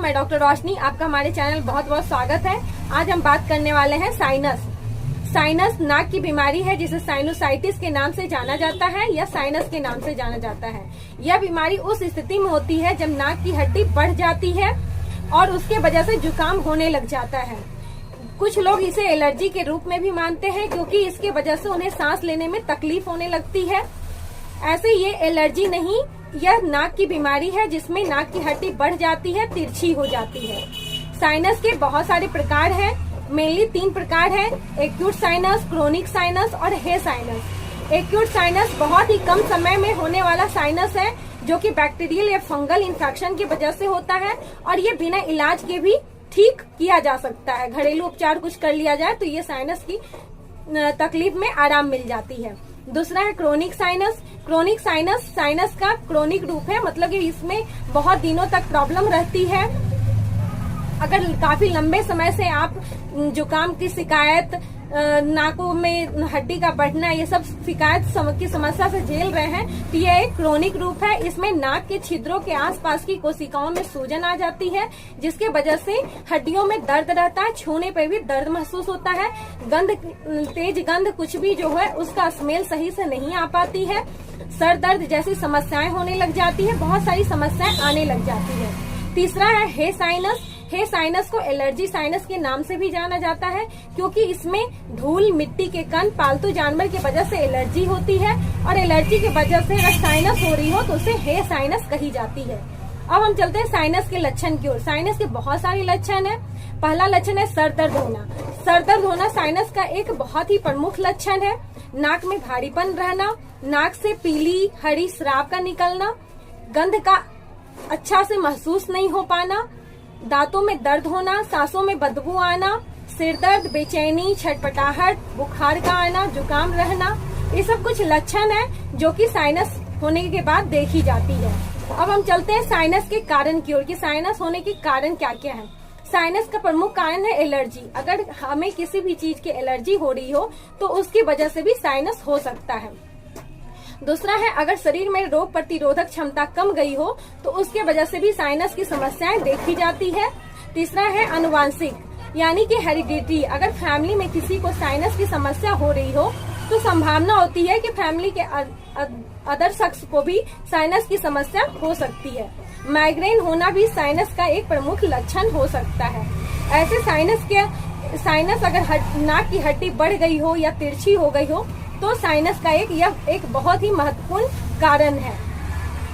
मैं डॉक्टर रोशनी, आपका हमारे चैनल बहुत बहुत स्वागत है। आज हम बात करने वाले हैं साइनस। साइनस नाक की बीमारी है जिसे साइनोसाइटिस के नाम से जाना जाता है या साइनस के नाम से जाना जाता है। यह बीमारी उस स्थिति में होती है जब नाक की हड्डी बढ़ जाती है और उसके वजह से जुकाम होने लग जाता है। कुछ लोग इसे एलर्जी के रूप में भी मानते हैं क्योंकि इसके वजह से उन्हें सांस लेने में तकलीफ होने लगती है। ऐसे ये एलर्जी नहीं, यह नाक की बीमारी है जिसमें नाक की हड्डी बढ़ जाती है, तिरछी हो जाती है। साइनस के बहुत सारे प्रकार हैं, मेनली 3 प्रकार हैं: एक्यूट साइनस, क्रोनिक साइनस और हे साइनस। एक्यूट साइनस बहुत ही कम समय में होने वाला साइनस है जो कि बैक्टीरियल या फंगल इन्फेक्शन की वजह से होता है और ये बिना इलाज के भी ठीक किया जा सकता है। घरेलू उपचार कुछ कर लिया जाए तो ये साइनस की तकलीफ में आराम मिल जाती है। दूसरा है chronic sinus. Chronic sinus sinus का क्रोनिक रूप है, मतलब कि इसमें बहुत दिनों तक प्रॉब्लम रहती है। अगर काफी लंबे समय से आप जुकाम की शिकायत, नाकों में हड्डी का बढ़ना, ये सब शिकायत की समस्या से झेल रहे हैं तो यह एक क्रोनिक रूप है। इसमें नाक के छिद्रों के आसपास की कोशिकाओं में सूजन आ जाती है जिसके वजह से हड्डियों में दर्द रहता है, छूने पर भी दर्द महसूस होता है। तेज गंध कुछ भी जो है उसका स्मेल सही से नहीं आ पाती है। सर दर्द जैसी समस्याएं होने लग जाती है, बहुत सारी समस्याएं आने लग जाती है। तीसरा है हे साइनस। हे साइनस को एलर्जी साइनस के नाम से भी जाना जाता है क्योंकि इसमें धूल, मिट्टी के कण, पालतू जानवर की वजह से एलर्जी होती है और एलर्जी की वजह से अगर साइनस हो रही हो तो उसे हे साइनस कही जाती है। अब हम चलते हैं साइनस के लक्षण की ओर। साइनस के बहुत सारे लक्षण हैं। पहला लक्षण है सर दर्द होना। सर दर्द होना साइनस का एक बहुत ही प्रमुख लक्षण है। नाक में भारीपन रहना, नाक से पीली हरी स्राव का निकलना, गंध का अच्छा से महसूस नहीं हो पाना, दांतों में दर्द होना, सांसों में बदबू आना, सिर दर्द, बेचैनी, छटपटाहट, बुखार का आना, जुकाम रहना, ये सब कुछ लक्षण है जो कि साइनस होने के बाद देखी जाती है। अब हम चलते हैं साइनस के कारण की ओर कि साइनस होने के कारण क्या क्या है। साइनस का प्रमुख कारण है एलर्जी। अगर हमें किसी भी चीज की एलर्जी हो रही हो तो उसकी वजह से भी साइनस हो सकता है। दूसरा है अगर शरीर में रोग प्रतिरोधक क्षमता कम गई हो तो उसके वजह से भी साइनस की समस्याएं देखी जाती है। तीसरा है आनुवांशिक, यानी कि हेरिडिटी। अगर फैमिली में किसी को साइनस की समस्या हो रही हो तो संभावना होती है कि फैमिली के अदर शख्स को भी साइनस की समस्या हो सकती है। माइग्रेन होना भी साइनस का एक प्रमुख लक्षण हो सकता है। ऐसे साइनस अगर नाक की हड्डी बढ़ गई हो या तिरछी हो गई हो तो साइनस का यह एक बहुत ही महत्वपूर्ण कारण है।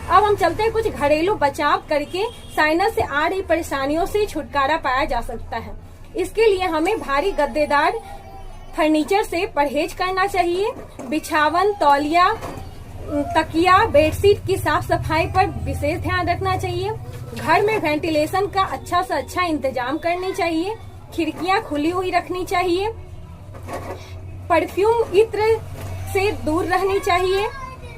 अब हम चलते हैं कुछ घरेलू बचाव करके साइनस से आ रही परेशानियों से छुटकारा पाया जा सकता है। इसके लिए हमें भारी गद्देदार फर्नीचर से परहेज करना चाहिए। बिछावन, तौलिया, तकिया, बेडशीट की साफ सफाई पर विशेष ध्यान रखना चाहिए। घर में वेंटिलेशन का अच्छा से अच्छा इंतजाम करनी चाहिए। खिड़कियां खुली हुई रखनी चाहिए। परफ्यूम, इत्र से दूर रहनी चाहिए।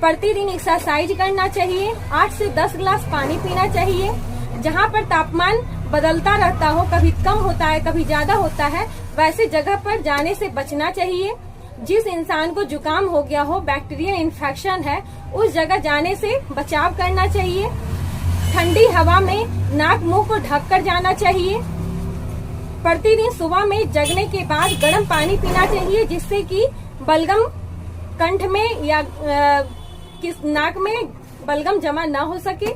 प्रतिदिन एक्सरसाइज करना चाहिए। 8 से 10 गिलास पानी पीना चाहिए। जहां पर तापमान बदलता रहता हो, कभी कम होता है कभी ज्यादा होता है, वैसे जगह पर जाने से बचना चाहिए। जिस इंसान को जुकाम हो गया हो, बैक्टीरियल इन्फेक्शन है, उस जगह जाने से बचाव करना चाहिए। ठंडी हवा में नाक मुंह को ढक कर जाना चाहिए। प्रतिदिन सुबह में जगने के बाद गर्म पानी पीना चाहिए जिससे कि बलगम कंठ में या नाक में बलगम जमा ना हो सके।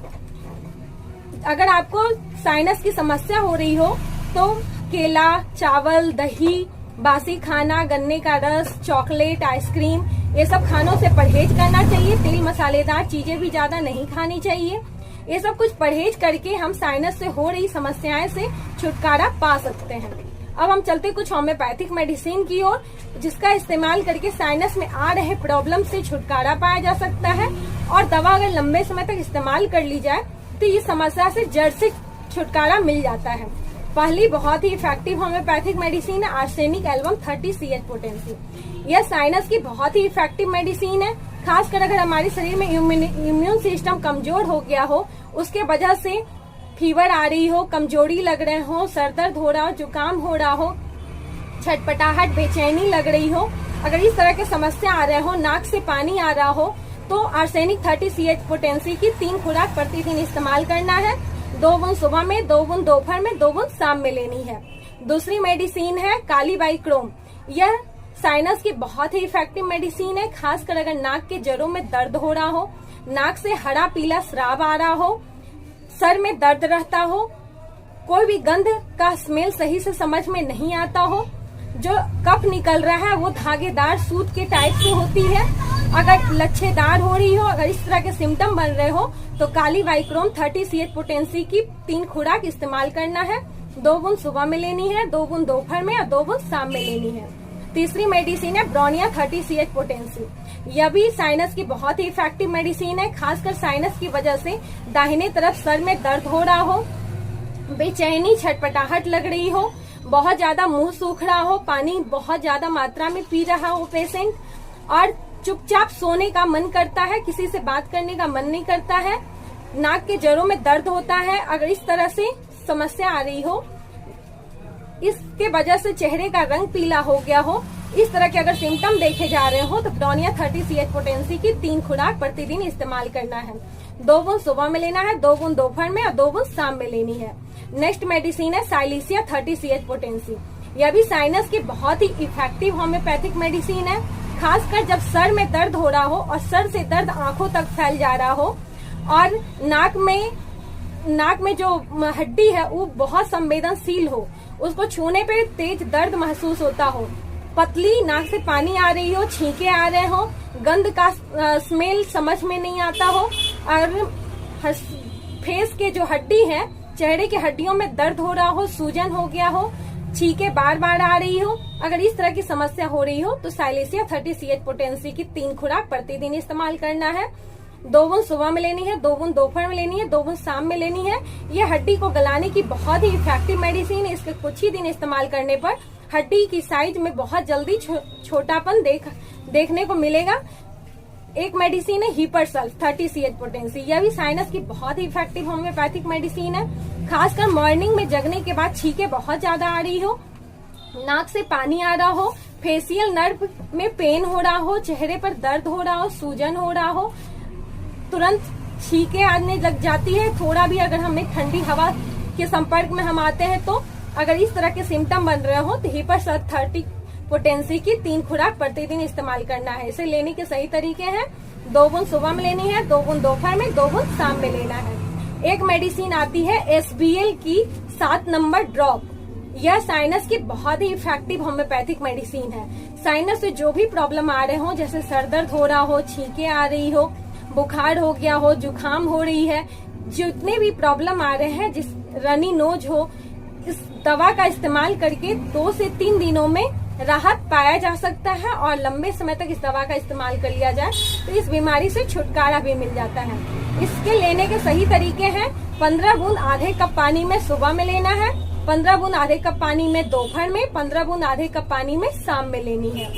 अगर आपको साइनस की समस्या हो रही हो तो केला, चावल, दही, बासी खाना, गन्ने का रस, चॉकलेट, आइसक्रीम, ये सब खानों से परहेज करना चाहिए। तेल मसालेदार चीजें भी ज्यादा नहीं खानी चाहिए। ये सब कुछ परहेज करके हम साइनस से हो रही समस्याएं से छुटकारा पा सकते हैं। अब हम चलते कुछ होम्योपैथिक मेडिसिन की ओर जिसका इस्तेमाल करके साइनस में आ रहे प्रॉब्लम से छुटकारा पाया जा सकता है और दवा अगर लंबे समय तक इस्तेमाल कर ली जाए तो इस समस्या से जड़ से छुटकारा मिल जाता है। पहली बहुत ही इफेक्टिव होम्योपैथिक मेडिसिन है आर्सेनिक एल्बम 30 CH पोटेंसी। यह साइनस की बहुत ही इफेक्टिव मेडिसिन है, खासकर अगर हमारे शरीर में इम्यून सिस्टम कमजोर हो गया हो, उसके वजह से फीवर आ रही हो, कमजोरी लग रहे हो, सर दर्द हो रहा हो, जुकाम हो रहा हो, छटपटाहट, बेचैनी लग रही हो, अगर इस तरह के समस्या आ रहे हो, नाक से पानी आ रहा हो, तो आर्सेनिक 30 CH पोटेंसी की 3 खुराक प्रतिदिन इस्तेमाल करना है। 2 बूंद सुबह में, 2 बूंद दोपहर में, 2 बूंद शाम में लेनी है। दूसरी मेडिसिन है काली बाइक्रोम। यह साइनस की बहुत ही इफेक्टिव मेडिसिन है, खासकर अगर नाक के जड़ों में दर्द हो रहा हो, नाक से हरा पीला स्राव आ रहा हो, सर में दर्द रहता हो, कोई भी गंध का स्मेल सही से समझ में नहीं आता हो, जो कफ निकल रहा है वो धागेदार सूत के टाइप से होती है, अगर लच्छेदार हो रही हो, अगर इस तरह के सिम्टम बन रहे हो तो काली बाइक्रोम 30 CH पोटेंसी की 3 खुराक इस्तेमाल करना है। 2 बूंद सुबह में लेनी है, 2 बूंद दोपहर में और 2 बूंद शाम में लेनी है। तीसरी मेडिसिन है ब्रोनिया 30 CH पोटेंसी। यह भी साइनस की बहुत ही इफेक्टिव मेडिसिन है, खासकर साइनस की वजह से दाहिने तरफ सर में दर्द हो रहा हो, बेचैनी छटपटाहट लग रही हो, बहुत ज्यादा मुंह सूख रहा हो, पानी बहुत ज्यादा मात्रा में पी रहा हो पेशेंट, और चुपचाप सोने का मन करता है, किसी से बात करने का मन नहीं करता है, नाक के जड़ों में दर्द होता है, अगर इस तरह से समस्या आ रही हो, इसके वजह से चेहरे का रंग पीला हो गया हो, इस तरह के अगर सिम्टम देखे जा रहे हो तो ब्रोनिया 30 CH पोटेंसी की 3 खुराक प्रतिदिन इस्तेमाल करना है। 2 बूंद सुबह में लेना है, 2 बूंद दोपहर में और 2 बूंद शाम में लेनी है। नेक्स्ट मेडिसिन है साइलिसिया 30 CH पोटेंसी। यह भी साइनस की बहुत ही इफेक्टिव होम्योपैथिक मेडिसिन है, खासकर जब सर में दर्द हो रहा हो और सर से दर्द आंखों तक फैल जा रहा हो, और नाक में जो हड्डी है वो बहुत संवेदनशील हो, उसको छूने पे तेज दर्द महसूस होता हो, पतली नाक से पानी आ रही हो, छींके आ रहे हो, गंध का स्मेल समझ में नहीं आता हो, और फेस के जो हड्डी है, चेहरे की हड्डियों में दर्द हो रहा हो, सूजन हो गया हो, छींके बार बार आ रही हो, अगर इस तरह की समस्या हो रही हो तो साइलिसिया 30 CH पोटेंसी की 3 खुराक प्रतिदिन इस्तेमाल करना है। 2 बूंद सुबह में लेनी है, 2 बूंद दोपहर में लेनी है, 2 बूंद शाम में लेनी है। यह हड्डी को गलाने की बहुत ही इफेक्टिव मेडिसिन है, इसके कुछ ही दिन इस्तेमाल करने पर हड्डी की साइज में बहुत जल्दी छोटापन देखने को मिलेगा। एक मेडिसिन है हीपरसल्फ 30 CH पोटेंसी। यह भी साइनस की बहुत ही इफेक्टिव होम्योपैथिक मेडिसिन है, खासकर मॉर्निंग में जगने के बाद छींके बहुत ज्यादा आ रही हो, नाक से पानी आ रहा हो, फेसियल नर्व में पेन हो रहा हो, चेहरे पर दर्द हो रहा हो, सूजन हो रहा हो, तुरंत छींके आने लग जाती है, थोड़ा भी अगर हमें ठंडी हवा के संपर्क में हम आते हैं तो अगर इस तरह के सिम्टम बन रहे हो तो हीपरसल्फ 30 पोटेंसी की 3 खुराक प्रतिदिन इस्तेमाल करना है। इसे लेने के सही तरीके हैं, 2 बूंद सुबह में लेनी है, 2 बूंद दोपहर में, 2 बूंद शाम में लेना है। एक मेडिसिन आती है SBL की 7 नंबर ड्रॉप। यह साइनस की बहुत ही इफेक्टिव होम्योपैथिक मेडिसिन है। साइनस से जो भी प्रॉब्लम आ रहे हो, जैसे सर दर्द हो रहा हो, छींके आ रही हो, बुखार हो गया हो, जुकाम हो रही है, जितने भी प्रॉब्लम आ रहे हैं, जिस रनी नोज हो, इस दवा का इस्तेमाल करके 2 से 3 दिनों में राहत पाया जा सकता है, और लंबे समय तक इस दवा का इस्तेमाल कर लिया जाए तो इस बीमारी से छुटकारा भी मिल जाता है। इसके लेने के सही तरीके हैं, 15 बूंद आधे कप पानी में सुबह में लेना है, 15 बूंद आधे कप पानी में दोपहर में, 15 बूंद आधे कप पानी में शाम में लेनी है।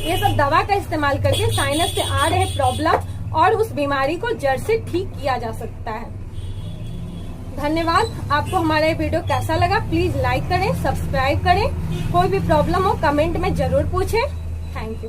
ये सब दवा का इस्तेमाल करके साइनस से आ रहे प्रॉब्लम और उस बीमारी को जड़ से ठीक किया जा सकता है। धन्यवाद। आपको हमारा ये वीडियो कैसा लगा प्लीज लाइक करें, सब्सक्राइब करें, कोई भी प्रॉब्लम हो कमेंट में जरूर पूछें। Thank you.